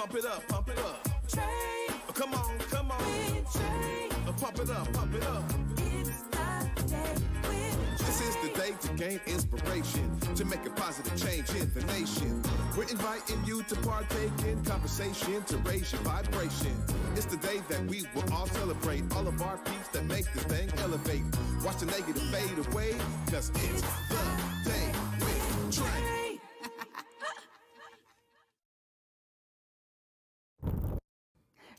Pump it up, pump it up. Trae. Come on, come on. With Trae. Pump it up, pump it up. It's the day with This is the day to gain inspiration, to make a positive change in the nation. We're inviting you to partake in conversation, to raise your vibration. It's the day that we will all celebrate all of our peeps that make this thing elevate. Watch the negative fade away, cause it's the day with Trae.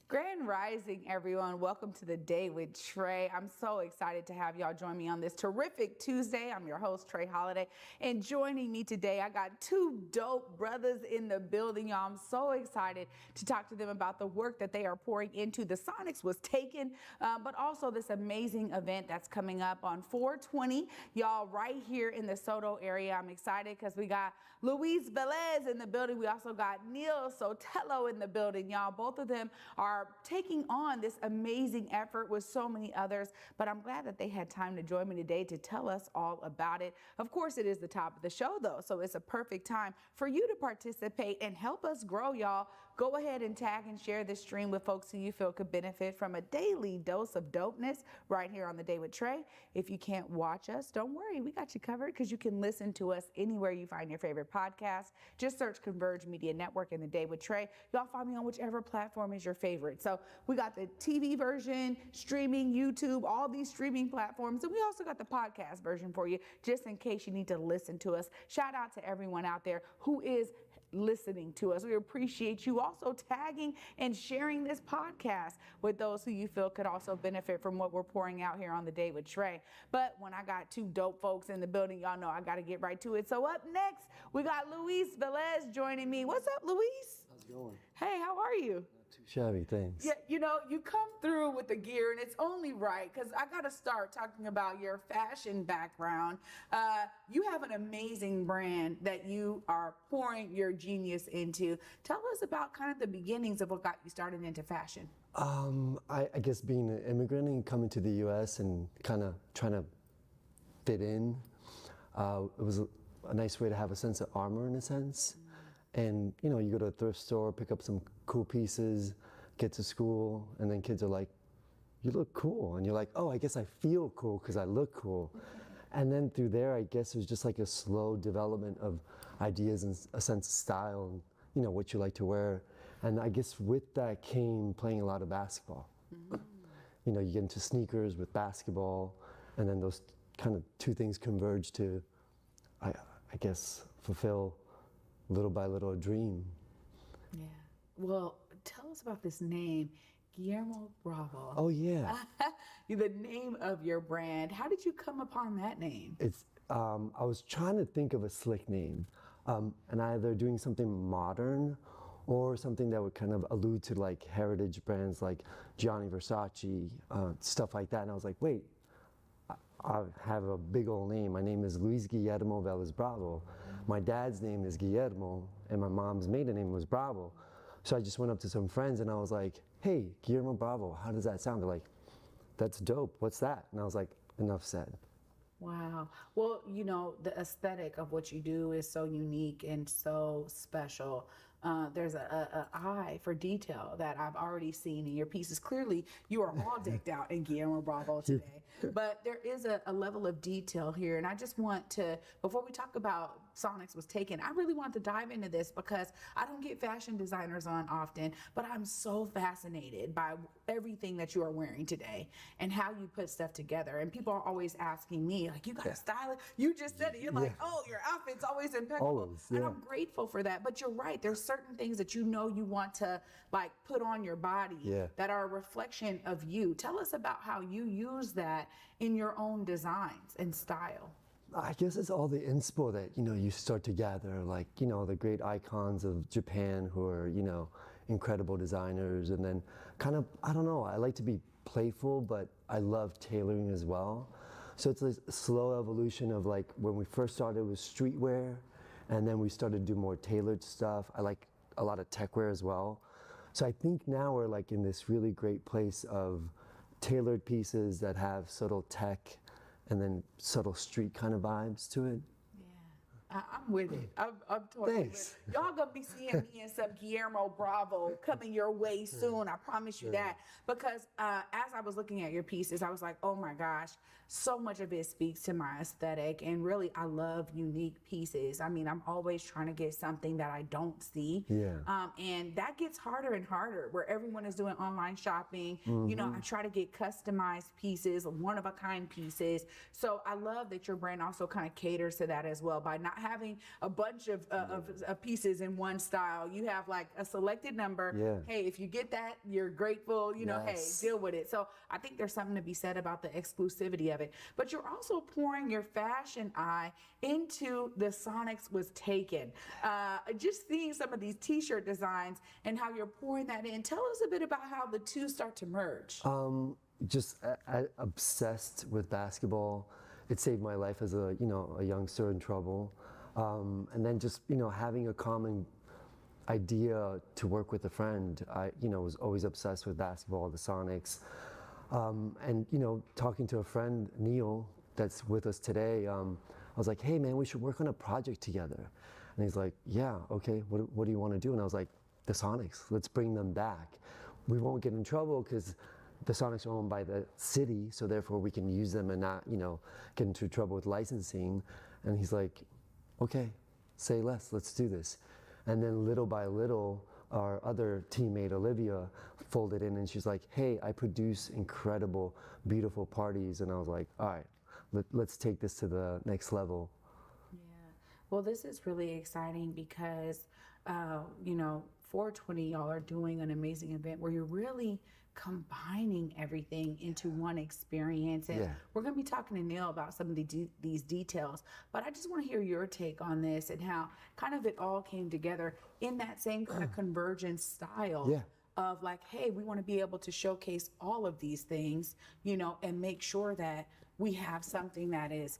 Grand Rising, everyone. Welcome to the Day with Trae. I'm so excited to have y'all join me on this terrific Tuesday. I'm your host, Trae Holiday, and joining me today, I got two dope brothers in the building, y'all. I'm so excited to talk to them about the work that they are pouring into the Sonics Was Taken, but also this amazing event that's coming up on 4/20, y'all, right here in the Soto area. I'm excited because we got Luis Vélez in the building. We also got Neal Sotelo in the building, y'all. Both of them are taking on this amazing effort with so many others, but I'm glad that they had time to join me today to tell us all about it. Of course, it is the top of the show, though, so it's a perfect time for you to participate and help us grow, y'all. Go ahead and tag and share this stream with folks who you feel could benefit from a daily dose of dopeness right here on The Day with Trae. If you can't watch us, don't worry, we got you covered because you can listen to us anywhere you find your favorite podcast. Just search Converge Media Network and The Day with Trae. Y'all find me on whichever platform is your favorite. So we got the TV version, streaming, YouTube, all these streaming platforms, and we also got the podcast version for you, just in case you need to listen to us. Shout out to everyone out there who is listening to us. We appreciate you also tagging and sharing this podcast with those who you feel could also benefit from what we're pouring out here on The Day with Trae. But when I got two dope folks in the building, y'all know I got to get right to it. So up next, we got Luis Vélez joining me. What's up, Luis? How's it going? Hey, how are you? Too shabby, thanks. Yeah, you know, you come through with the gear, and it's only right because I got to start talking about your fashion background. You have an amazing brand that you are pouring your genius into. Tell us about kind of the beginnings of what got you started into fashion. I guess being an immigrant and coming to the U.S. and kind of trying to fit in, it was a nice way to have a sense of armor in a sense. And, you know, you go to a thrift store, pick up some cool pieces, get to school, and then kids are like, you look cool. And you're like, oh, I guess I feel cool because I look cool. And then through there, I guess it was just like a slow development of ideas and a sense of style and, you know, what you like to wear. And I guess with that came playing a lot of basketball. You know, you get into sneakers with basketball, and then those kind of two things converge to, I guess, fulfill little by little a dream. Yeah. Well, tell us about this name, Guillermo Bravo. Oh yeah. The name of your brand. How did you come upon that name? It's I was trying to think of a slick name, and either doing something modern or something that would kind of allude to like heritage brands like Gianni Versace, stuff like that. And I was like, wait, I have a big old name. My name is Luis Guillermo Vélez Bravo. My dad's name is Guillermo, and my mom's maiden name was Bravo. So I just went up to some friends and I was like, hey, Guillermo Bravo, how does that sound? They're like, that's dope, what's that? And I was like, enough said. Wow. Well, you know, the aesthetic of what you do is so unique and so special. There's a eye for detail that I've already seen in your pieces. Clearly, you are all decked out in Guillermo Bravo today. But there is a level of detail here. And I just want to, before we talk about Sonics Was Taken, I really want to dive into this because I don't get fashion designers on often, but I'm so fascinated by everything that you are wearing today and how you put stuff together. And people are always asking me, like, you got to style it? You just said it. You're like, oh, your outfit's always impeccable. Always, yeah. And I'm grateful for that. But you're right. There's certain things that you know you want to like put on your body that are a reflection of you. Tell us about how you use that in your own designs and style. I guess it's all the inspo that, you know, you start to gather, like, you know, the great icons of Japan who are, you know, incredible designers. And then kind of, I don't know, I like to be playful, but I love tailoring as well. So it's a slow evolution of like when we first started with streetwear, and then we started to do more tailored stuff. I like a lot of tech wear as well. So I think now we're like in this really great place of tailored pieces that have subtle tech and then subtle street kind of vibes to it. Yeah. I'm with it. I'm totally Thanks. with it. Y'all gonna be seeing me in some Guillermo Bravo coming your way soon. I promise you that. Because as I was looking at your pieces, I was like, oh my gosh, so much of it speaks to my aesthetic. And really, I love unique pieces. I mean, I'm always trying to get something that I don't see. Yeah. And that gets harder and harder where everyone is doing online shopping. You know, I try to get customized pieces, one of a kind pieces. So I love that your brand also kind of caters to that as well by not having a bunch of pieces in one style. You have like a selected number. Yeah. Hey, if you get that, you're grateful, you know, Yes. hey, deal with it. So I think there's something to be said about the exclusivity of it. But you're also pouring your fashion eye into the Sonics Was Taken. Just seeing some of these t-shirt designs and how you're pouring that in. Tell us a bit about how the two start to merge. Just obsessed with basketball. It saved my life as a youngster in trouble, and then just having a common idea to work with a friend. I was always obsessed with basketball, the Sonics, and talking to a friend, Neal, that's with us today. I was like, hey man, we should work on a project together, and he's like, yeah, okay. What do you want to do? And I was like, the Sonics. Let's bring them back. We won't get in trouble because the Sonics are owned by the city, so therefore we can use them and not, get into trouble with licensing. And he's like, okay, say less, let's do this. And then little by little, our other teammate, Olivia, folded in and she's like, hey, I produce incredible, beautiful parties. And I was like, all right, let's take this to the next level. Yeah. Well, this is really exciting because, 420, y'all are doing an amazing event where you're really combining everything into one experience. And we're going to be talking to Neal about some of these details. But I just want to hear your take on this and how kind of it all came together in that same kind of convergence style. Of like, hey, we want to be able to showcase all of these things, and make sure that we have something that is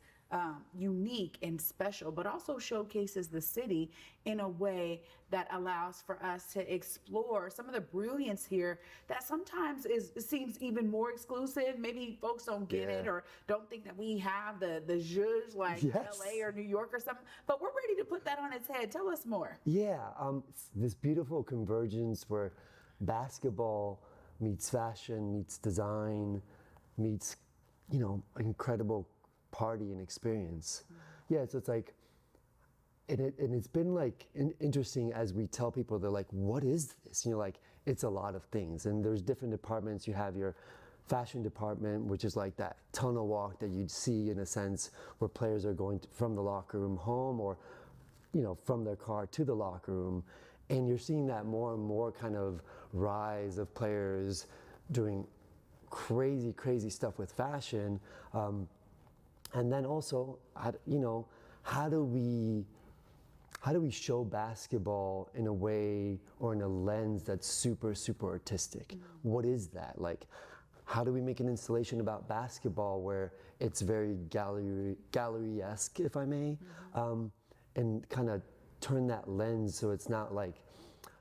unique and special, but also showcases the city in a way that allows for us to explore some of the brilliance here that sometimes seems even more exclusive. Maybe folks don't get it or don't think that we have the zhuzh like LA or New York or something, but we're ready to put that on its head. Tell us more. It's this beautiful convergence where basketball meets fashion, meets design, meets, incredible party and experience. So it's like, and it's been like interesting as we tell people, they're like, what is this? Like, it's a lot of things. And there's different departments. You have your fashion department, which is like that tunnel walk that you'd see in a sense where players are going from the locker room home or, from their car to the locker room. And you're seeing that more and more kind of rise of players doing crazy, crazy stuff with fashion. And then also, how do we show basketball in a way or in a lens that's super, super artistic? What is that? Like, how do we make an installation about basketball where it's very gallery-esque, if I may, and kind of turn that lens so it's not like,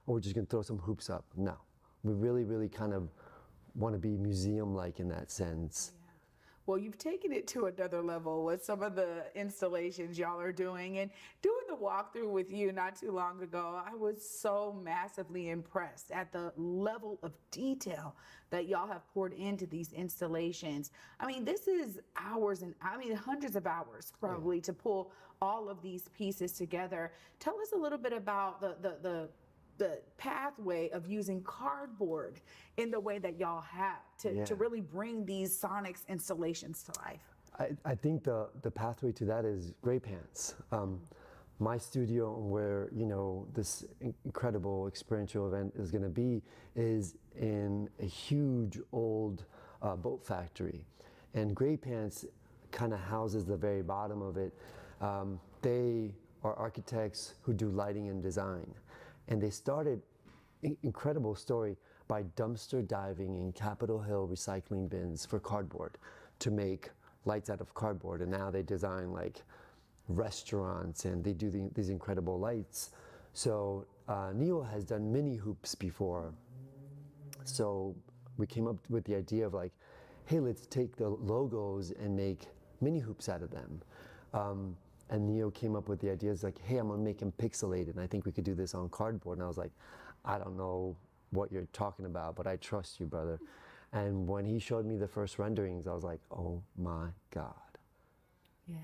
oh, we're just gonna throw some hoops up. No, we really, really kind of want to be museum-like in that sense. Well, you've taken it to another level with some of the installations y'all are doing, and doing the walkthrough with you not too long ago, I was so massively impressed at the level of detail that y'all have poured into these installations. I mean, this is hours and hundreds of hours probably to pull all of these pieces together. Tell us a little bit about the pathway of using cardboard in the way that y'all have to really bring these Sonics installations to life. I think the pathway to that is Gray Pants. My studio where this incredible experiential event is going to be is in a huge old boat factory, and Gray Pants kind of houses the very bottom of it. They are architects who do lighting and design. And they started, incredible story, by dumpster diving in Capitol Hill recycling bins for cardboard to make lights out of cardboard. And now they design like restaurants and they do these incredible lights. So Neal has done mini hoops before. So we came up with the idea of like, hey, let's take the logos and make mini hoops out of them. and Neal came up with the ideas like, hey, I'm gonna make him pixelated, and I think we could do this on cardboard. And I was like, I don't know what you're talking about, but I trust you, brother. And when he showed me the first renderings, I was like, oh my God. Yeah.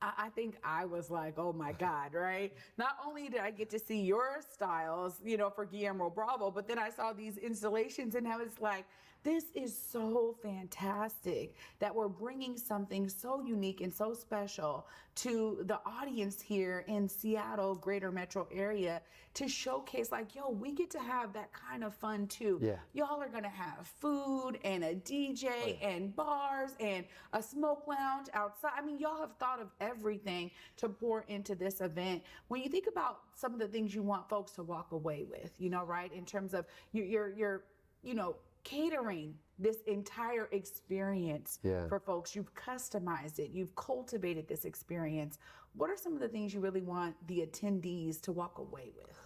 I think I was like, oh my God, right? Not only did I get to see your styles, you know, for Guillermo Bravo, but then I saw these installations and I was like, this is so fantastic that we're bringing something so unique and so special to the audience here in Seattle, greater metro area to showcase like, yo, we get to have that kind of fun too. Yeah. Y'all are gonna have food and a DJ and bars and a smoke lounge outside. I mean, y'all have thought of everything to pour into this event. When you think about some of the things you want folks to walk away with, you know, right? In terms of you're you know, catering this entire experience for folks. You've customized it. You've cultivated this experience. What are some of the things you really want the attendees to walk away with?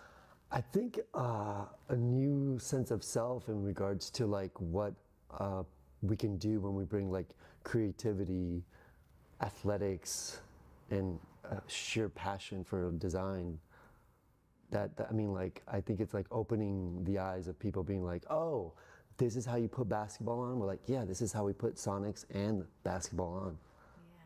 I think a new sense of self in regards to like what we can do when we bring like creativity, athletics, and sheer passion for design. That I mean, like, I think it's like opening the eyes of people being like, oh, this is how you put basketball on? We're like, yeah, this is how we put Sonics and basketball on. Yeah.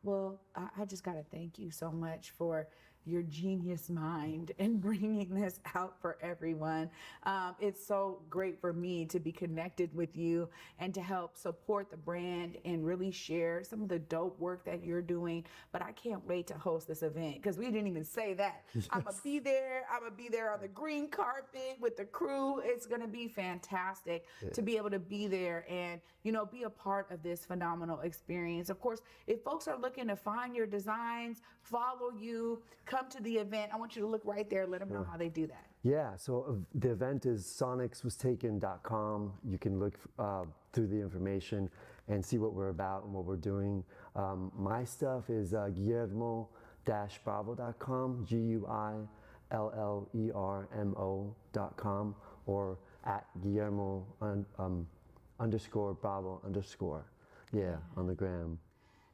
Well, I just got to thank you so much for your genius mind and bringing this out for everyone. It's so great for me to be connected with you and to help support the brand and really share some of the dope work that you're doing. But I can't wait to host this event because we didn't even say that. I'm gonna be there. I'm gonna be there on the green carpet with the crew. It's gonna be fantastic to be able to be there and, you know, be a part of this phenomenal experience. Of course, if folks are looking to find your designs, follow you, come to the event, I want you to look right there, let them know how they do that. Yeah, so the event is sonicswastaken.com. You can look through the information and see what we're about and what we're doing. My stuff is Guillermo-Bravo.com, GUILLERMO.com, or at Guillermo _Bravo _ on the gram.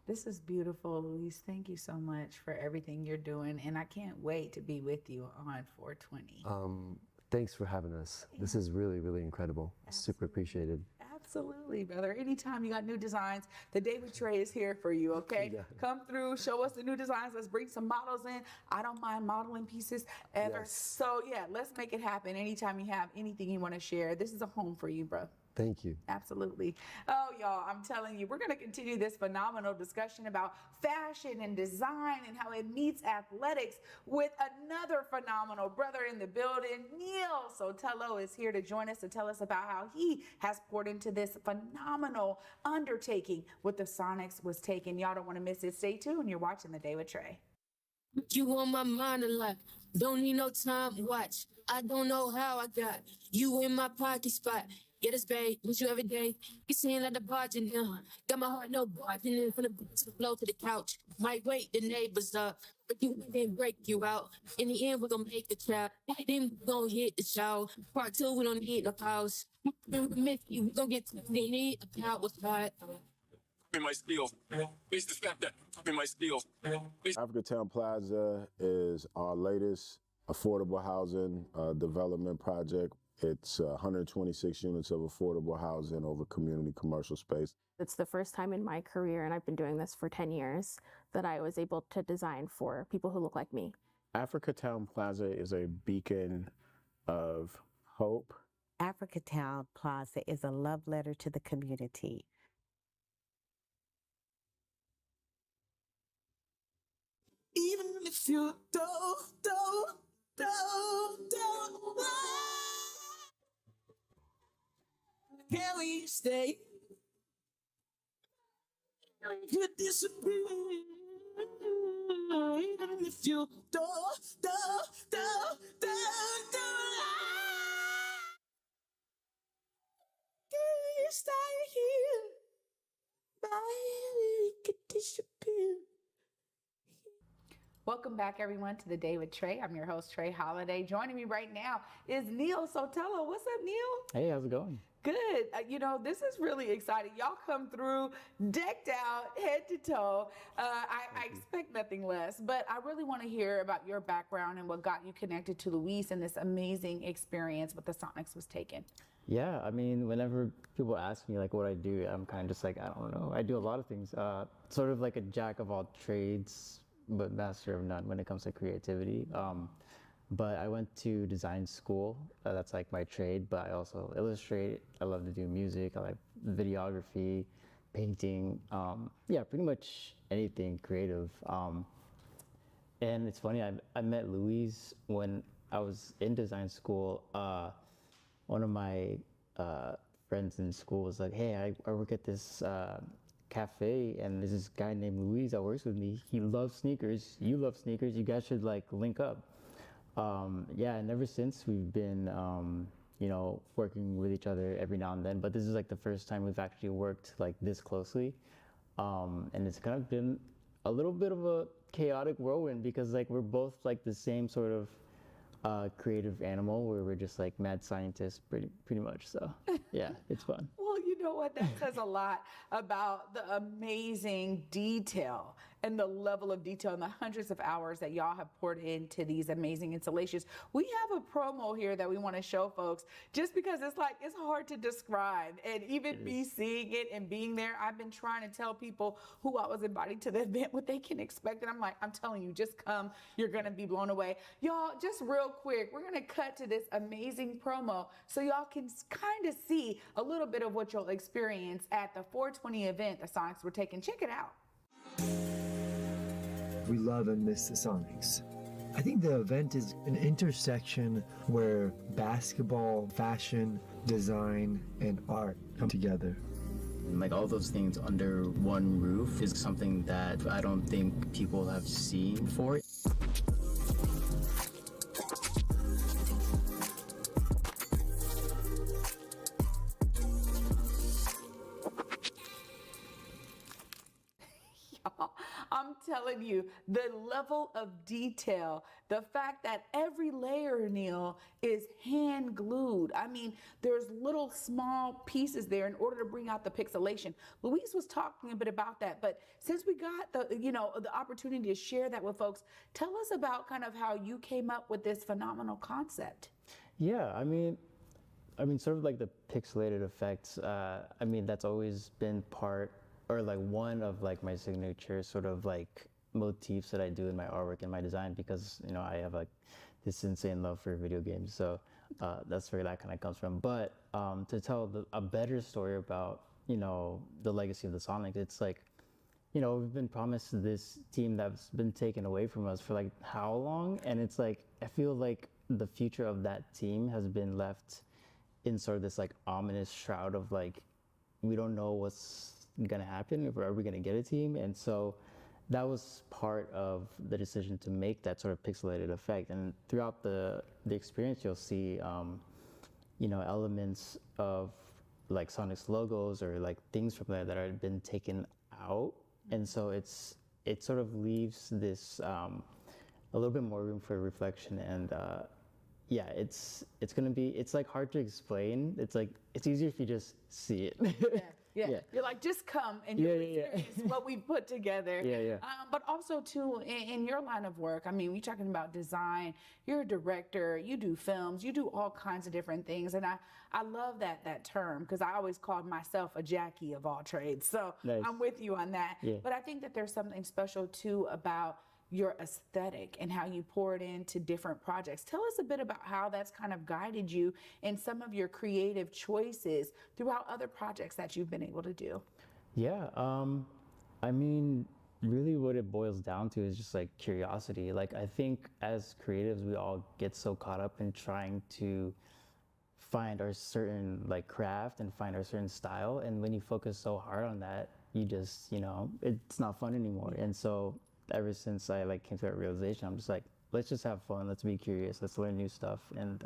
This is beautiful, Luis. Thank you so much for everything you're doing, and I can't wait to be with you on 420. Thanks for having us. This is really, really incredible. Super appreciated. Absolutely, brother. Anytime you got new designs, the Day with Trae is here for you, okay? Yeah. Come through, show us the new designs. Let's bring some models in. I don't mind modeling pieces ever. Yes. So, yeah, let's make it happen. Anytime you have anything you want to share, this is a home for you, bro. Thank you. Absolutely. Oh, y'all, I'm telling you, we're going to continue this phenomenal discussion about fashion and design and how it meets athletics with another phenomenal brother in the building. Neal Sotelo is here to join us to tell us about how he has poured into this phenomenal undertaking with the Sonics was taken. Y'all don't want to miss it. Stay tuned. You're watching The Day with Trae. You on my mind a lot. Don't need no time to watch. I don't know how I got you in my pocket spot. Get us babe, with you every day. You seem like the bartender. Got my heart no bartender from the beat to the flow to the couch. Might wake the neighbors up, but you didn't break you out. In the end, we're gonna make the child. Then we gonna hit the show. Part 2, we don't need no pause. We miss you, we gonna get to the need a power spot. In my skills. It's the fact that in my skills. Africatown Plaza is our latest affordable housing development project. It's 126 units of affordable housing over community commercial space. It's the first time in my career, and I've been doing this for 10 years, that I was able to design for people who look like me. Africatown Plaza is a beacon of hope. Africatown Plaza is a love letter to the community. Even if you don't. Can we stay? You disappear. Even if you don't. Can we stay here? We could disappear. Welcome back, everyone, to The Day with Trae. I'm your host, Trae Holiday. Joining me right now is Neal Sotelo. What's up, Neal? Hey, how's it going? Good. This is really exciting. Y'all come through decked out, head to toe. I expect nothing less, but I really want to hear about your background and what got you connected to Luis and this amazing experience with the Sonics was taken. Yeah, I mean, whenever people ask me like what I do, I'm kind of just like, I don't know. I do a lot of things. Sort of like a jack of all trades, but master of none when it comes to creativity. But I went to design school. That's like my trade, but I also illustrate. I love to do music. I like videography, painting. Yeah, pretty much anything creative. And it's funny, I met Luis when I was in design school. One of my friends in school was like, hey, I work at this cafe, and there's this guy named Luis that works with me. He loves sneakers. You love sneakers. You guys should like link up. Yeah, and ever since we've been, working with each other every now and then, but this is like the first time we've actually worked like this closely. And it's kind of been a little bit of a chaotic whirlwind because like we're both like the same sort of creative animal where we're just like mad scientists pretty much. So yeah, it's fun. Well, you know what? That says a lot about the amazing detail and the level of detail and the hundreds of hours that y'all have poured into these amazing installations. We have a promo here that we want to show folks just because it's hard to describe. And even me seeing it and being there, I've been trying to tell people who I was inviting to the event what they can expect. And I'm telling you, just come, you're going to be blown away. Y'all, just real quick, we're going to cut to this amazing promo so y'all can kind of see a little bit of what you'll experience at the 420 event the Sonics were taking. Check it out. We love and miss the Sonics. I think the event is an intersection where basketball, fashion, design, and art come together. Like all those things under one roof is something that I don't think people have seen before. I'm telling you, the level of detail, the fact that every layer, Neal, is hand glued. I mean, there's little small pieces there in order to bring out the pixelation. Luis was talking a bit about that, but since we got the opportunity to share that with folks, tell us about kind of how you came up with this phenomenal concept. Yeah, I mean, sort of like the pixelated effects. I mean, that's always been part or like one of like my signature sort of like motifs that I do in my artwork and my design because I have like this insane love for video games, so that's where that kind of comes from. But to tell a better story about the legacy of the Sonics, it's like we've been promised this team that's been taken away from us for like how long, and it's like I feel like the future of that team has been left in sort of this like ominous shroud of like we don't know what's gonna happen, are we gonna get a team? And so that was part of the decision to make that sort of pixelated effect. And throughout the experience, you'll see elements of like Sonic's logos or like things from there that have been taken out. And so it sort of leaves this a little bit more room for reflection. And yeah, it's like hard to explain. It's like it's easier if you just see it. Yeah. You're like, just come and you'll experience what we put together. But also too, in your line of work, I mean, we're talking about design, you're a director, you do films, you do all kinds of different things. And I love that term because I always called myself a Jackie of all trades. So nice. I'm with you on that. Yeah. But I think that there's something special too about your aesthetic and how you pour it into different projects. Tell us a bit about how that's kind of guided you in some of your creative choices throughout other projects that you've been able to do. Yeah, I mean, really what it boils down to is just like curiosity. Like I think as creatives, we all get so caught up in trying to find our certain like craft and find our certain style. And when you focus so hard on that, you just, it's not fun anymore. And so ever since I like came to that realization, I'm just like, let's just have fun. Let's be curious. Let's learn new stuff. And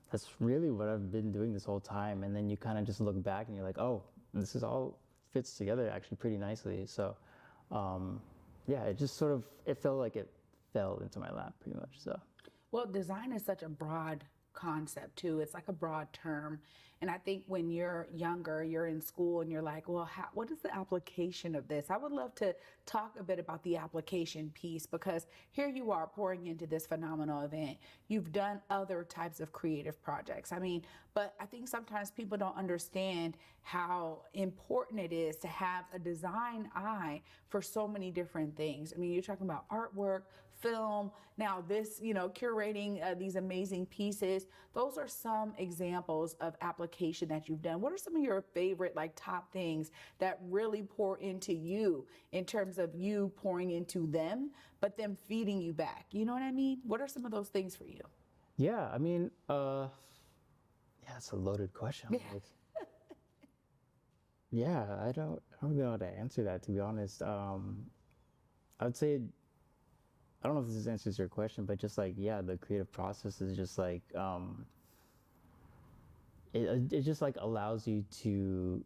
that's really what I've been doing this whole time. And then you kind of just look back and you're like, oh, this is all fits together actually pretty nicely. So yeah, it just sort of, it felt like it fell into my lap pretty much. So. Well, design is such a broad concept too. It's like a broad term. And I think when you're younger, you're in school and you're like, well, what is the application of this? I would love to talk a bit about the application piece, because here you are pouring into this phenomenal event. You've done other types of creative projects. I mean, but I think sometimes people don't understand how important it is to have a design eye for so many different things. I mean, you're talking about artwork, film, now this, curating these amazing pieces. Those are some examples of application that you've done. What are some of your favorite, like, top things that really pour into you in terms of you pouring into them, but them feeding you back? You know what I mean? What are some of those things for you? Yeah, I mean, yeah, it's a loaded question. Like, yeah, I don't know how to answer that, to be honest. I would say, I don't know if this answers your question, but just like, yeah, the creative process is just like, it just like allows you to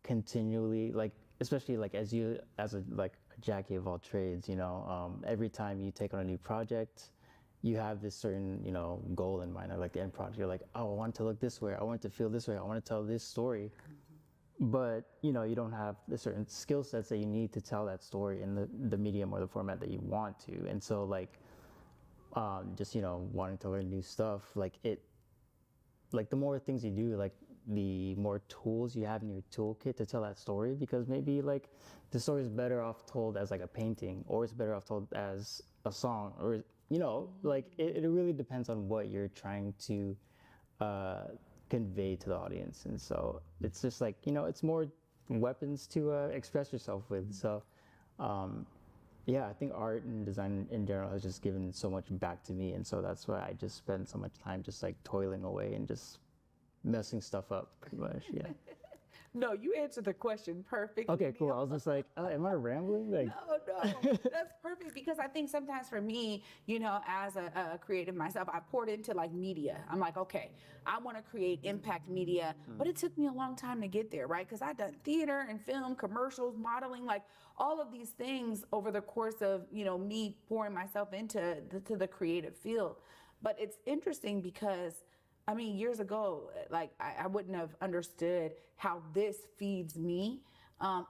continually, like, especially like as a jack of all trades, every time you take on a new project, you have this certain, goal in mind, or like the end product. You're like, oh, I want it to look this way. I want it to feel this way. I want to tell this story. But, you don't have the certain skill sets that you need to tell that story in the medium or the format that you want to. And so, like, just, wanting to learn new stuff, like the more things you do, like, the more tools you have in your toolkit to tell that story, because maybe, like, the story is better off told as, like, a painting, or it's better off told as a song, or, like, it really depends on what you're trying to convey to the audience. And so it's just like, it's more weapons to express yourself with. So yeah, I think art and design in general has just given so much back to me, and so that's why I just spend so much time just like toiling away and just messing stuff up, pretty much. Yeah. No, you answered the question perfectly. Okay, cool. I was just like, am I rambling? Like, No, that's perfect, because I think sometimes for me, as a creative myself, I poured into like media. I'm like, okay, I want to create impact media, but it took me a long time to get there, right? Because I've done theater and film, commercials, modeling, like all of these things over the course of, me pouring myself into the creative field. But it's interesting because I mean, years ago, like I wouldn't have understood how this feeds me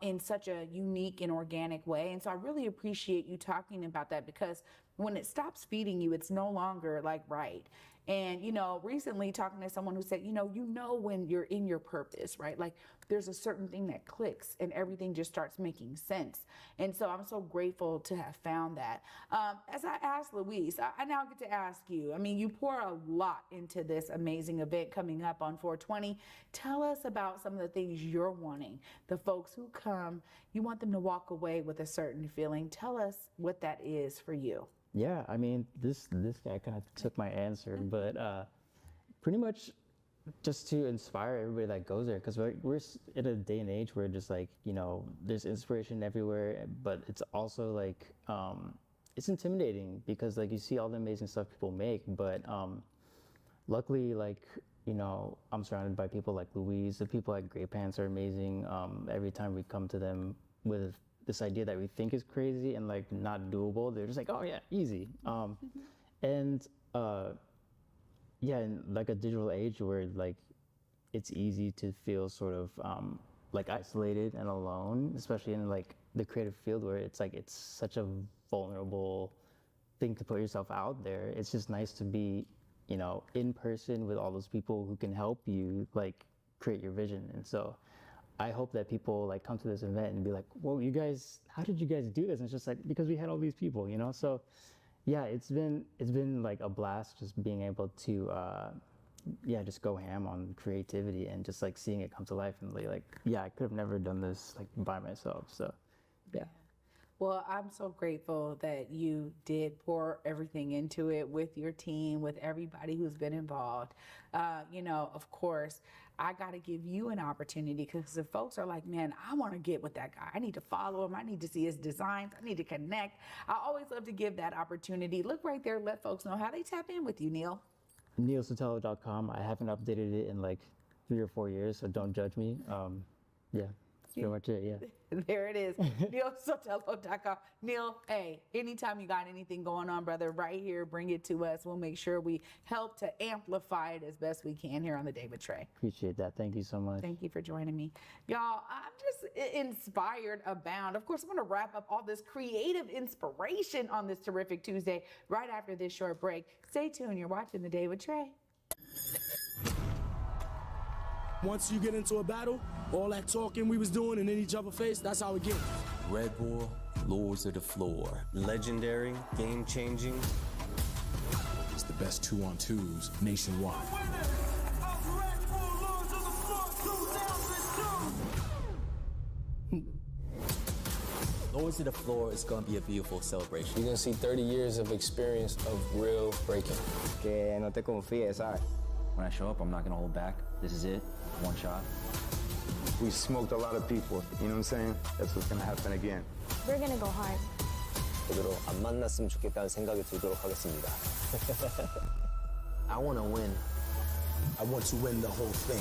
in such a unique and organic way. And so I really appreciate you talking about that, because when it stops feeding you, it's no longer like right. And, recently talking to someone who said, when you're in your purpose, right? Like there's a certain thing that clicks and everything just starts making sense. And so I'm so grateful to have found that. As I asked Luis, I now get to ask you, I mean, you pour a lot into this amazing event coming up on 420. Tell us about some of the things you're wanting. The folks who come, you want them to walk away with a certain feeling. Tell us what that is for you. Yeah, I mean, this guy kind of took my answer, but pretty much just to inspire everybody that goes there, because we're in a day and age where just like, there's inspiration everywhere, but it's also like, it's intimidating, because like you see all the amazing stuff people make, but luckily, like, I'm surrounded by people like Louise. The people at Great Pants are amazing. Every time we come to them with this idea that we think is crazy and like not doable, they're just like, oh yeah, easy. And yeah, in like a digital age where like it's easy to feel sort of like isolated and alone, especially in like the creative field where it's like it's such a vulnerable thing to put yourself out there. It's just nice to be, in person with all those people who can help you like create your vision. And so I hope that people like come to this event and be like, well, you guys, how did you guys do this? And it's just like, because we had all these people, So yeah, it's been like a blast just being able to, just go ham on creativity and just like seeing it come to life, and like, yeah, I could have never done this like by myself. So yeah. Well, I'm so grateful that you did pour everything into it with your team, with everybody who's been involved. Of course, I got to give you an opportunity, because if folks are like, man, I want to get with that guy. I need to follow him. I need to see his designs. I need to connect. I always love to give that opportunity. Look right there. Let folks know how they tap in with you, Neal. NealSotelo.com. I haven't updated it in like 3 or 4 years, so don't judge me. Yeah. That's pretty much it, yeah. There it is. NealSotelo.com. Neal, hey, anytime you got anything going on, brother, right here, bring it to us. We'll make sure we help to amplify it as best we can here on The Day with Trae. Appreciate that. Thank you so much. Thank you for joining me. Y'all, I'm just inspired abound. Of course, I'm going to wrap up all this creative inspiration on this terrific Tuesday right after this short break. Stay tuned. You're watching The Day with Trae. Once you get into a battle, all that talking we was doing and in each other's face, that's how it gets. Red Bull, Lords of the Floor. Legendary, game-changing. It's the best 2-on-2s nationwide. Lords of the Floor is going to be a beautiful celebration. You're going to see 30 years of experience of real breaking. Que no te confíes, ¿sabes? When I show up, I'm not going to hold back. This is it. One shot. We smoked a lot of people, you know what I'm saying? That's what's gonna happen again. We're gonna go hard. 제대로 안 만났으면 좋겠다는 생각이 들도록 하겠습니다. I want to win. I want to win the whole thing.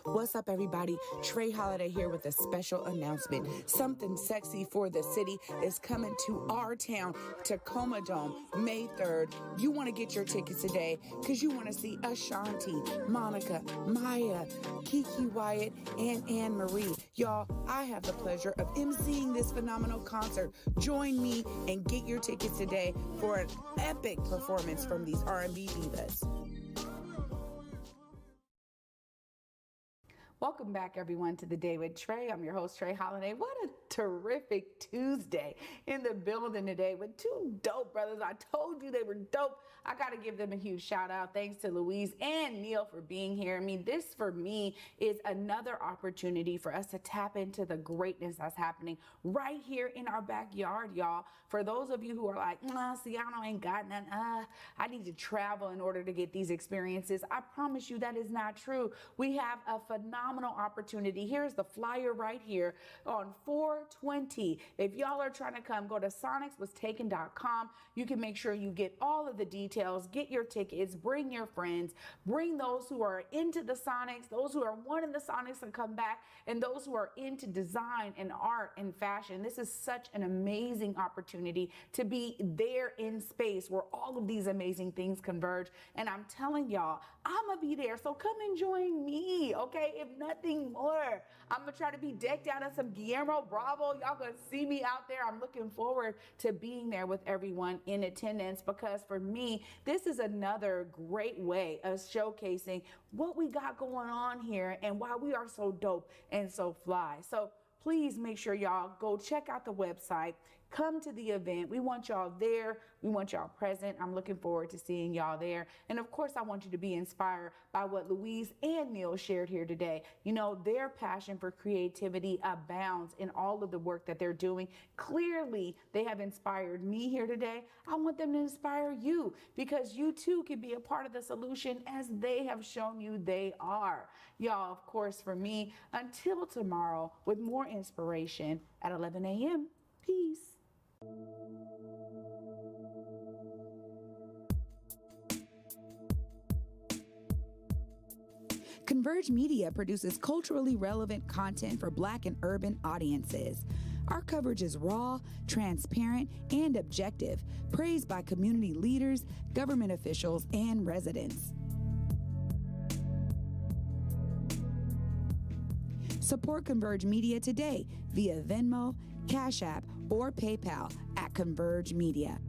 What's up, everybody? Trae Holiday here with a special announcement. Something sexy for the city is coming to our town, Tacoma Dome, May 3rd. You want to get your tickets today because you want to see Ashanti, Monica, Maya, Kiki Wyatt, and Anne Marie. Y'all, I have the pleasure of emceeing this phenomenal concert. Join me and get your tickets today for an epic performance from these R&B divas. Welcome back, everyone, to The Day with Trae. I'm your host, Trae Holiday. What a terrific Tuesday in the building today with two dope brothers. I told you they were dope. I got to give them a huge shout out. Thanks to Luis and Neal for being here. I mean, this for me is another opportunity for us to tap into the greatness that's happening right here in our backyard, y'all. For those of you who are like, Seattle ain't got none. I need to travel in order to get these experiences. I promise you that is not true. We have a phenomenal opportunity. Here's the flyer right here on 4/20. If y'all are trying to come, go to sonicswastaken.com. You can make sure you get all of the details, get your tickets, bring your friends, bring those who are into the Sonics, those who are wanting the Sonics to come back, and those who are into design and art and fashion. This is such an amazing opportunity to be there in space where all of these amazing things converge. And I'm telling y'all, I'm gonna be there. So come and join me, okay? If nothing more, I'm gonna try to be decked out in some Guillermo Bravo. Y'all gonna see me out there. I'm looking forward to being there with everyone in attendance because for me, this is another great way of showcasing what we got going on here and why we are so dope and so fly. So please make sure y'all go check out the website. Come to the event. We want y'all there. We want y'all present. I'm looking forward to seeing y'all there. And of course, I want you to be inspired by what Luis and Neal shared here today. You know, their passion for creativity abounds in all of the work that they're doing. Clearly, they have inspired me here today. I want them to inspire you because you too can be a part of the solution as they have shown you they are. Y'all, of course, for me, until tomorrow with more inspiration at 11 a.m. Peace. Converge Media produces culturally relevant content for Black and urban audiences. Our coverage is raw, transparent, and objective, praised by community leaders, government officials, and residents. Support Converge Media today via Venmo, Cash App, or PayPal at Converge Media.